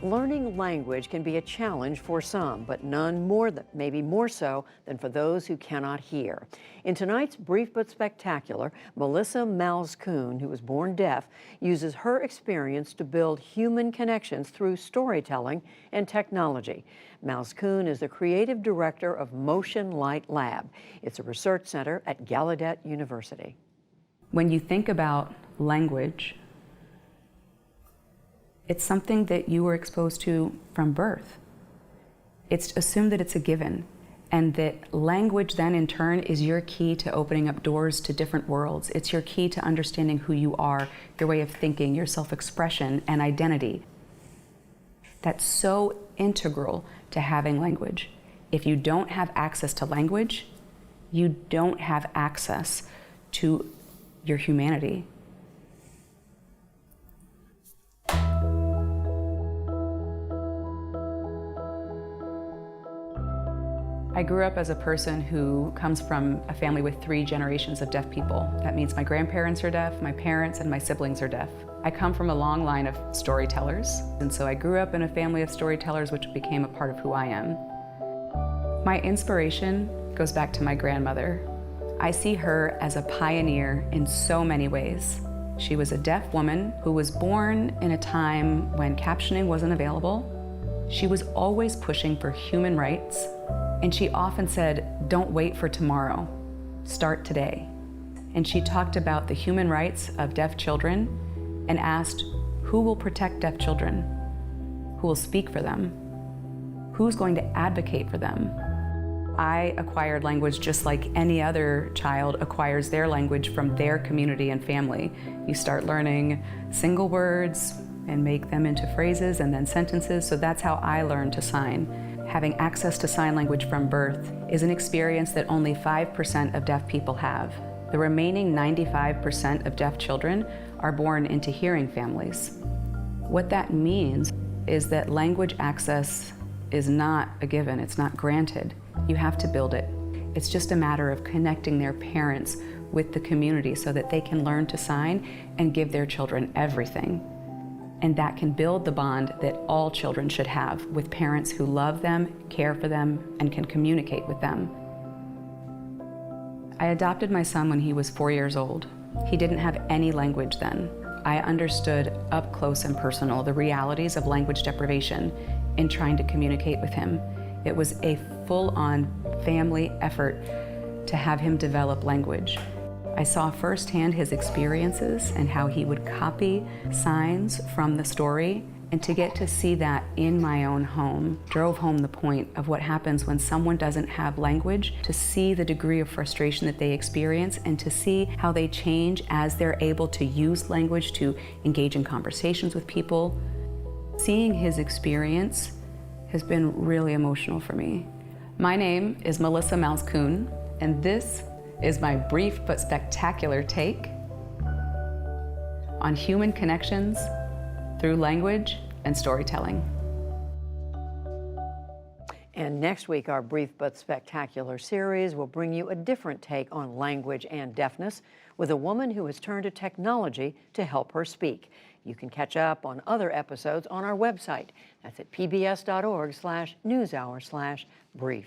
Learning language can be a challenge for some, but none more than, maybe more so than for those who cannot hear. In tonight's Brief but Spectacular, Melissa Malzkuhn, who was born deaf, uses her experience to build human connections through storytelling and technology. Malzkuhn is the creative director of Motion Light Lab. It's a research center at Gallaudet University. When you think about language, it's something that you were exposed to from birth. It's assumed that it's a given, and that language then in turn is your key to opening up doors to different worlds. It's your key to understanding who you are, your way of thinking, your self-expression and identity. That's so integral to having language. If you don't have access to language, you don't have access to your humanity. I grew up as a person who comes from a family with 3 generations of deaf people. That means my grandparents are deaf, my parents, and my siblings are deaf. I come from a long line of storytellers, and so I grew up in a family of storytellers, which became a part of who I am. My inspiration goes back to my grandmother. I see her as a pioneer in so many ways. She was a deaf woman who was born in a time when captioning wasn't available. She was always pushing for human rights. And she often said, don't wait for tomorrow, start today. And she talked about the human rights of deaf children and asked, who will protect deaf children? Who will speak for them? Who's going to advocate for them? I acquired language just like any other child acquires their language from their community and family. You start learning single words and make them into phrases and then sentences, so that's how I learned to sign. Having access to sign language from birth is an experience that only 5% of deaf people have. The remaining 95% of deaf children are born into hearing families. What that means is that language access is not a given, it's not granted. You have to build it. It's just a matter of connecting their parents with the community so that they can learn to sign and give their children everything. And that can build the bond that all children should have with parents who love them, care for them, and can communicate with them. I adopted my son when he was 4 years old. He didn't have any language then. I understood up close and personal the realities of language deprivation in trying to communicate with him. It was a full-on family effort to have him develop language. I saw firsthand his experiences and how he would copy signs from the story, and to get to see that in my own home drove home the point of what happens when someone doesn't have language, to see the degree of frustration that they experience and to see how they change as they're able to use language to engage in conversations with people. Seeing his experience has been really emotional for me. My name is Melissa Malzkuhn, and this is my brief but spectacular take on human connections through language and storytelling. And next week, our Brief but Spectacular series will bring you a different take on language and deafness with a woman who has turned to technology to help her speak. You can catch up on other episodes on our website. That's at pbs.org/newshour/brief.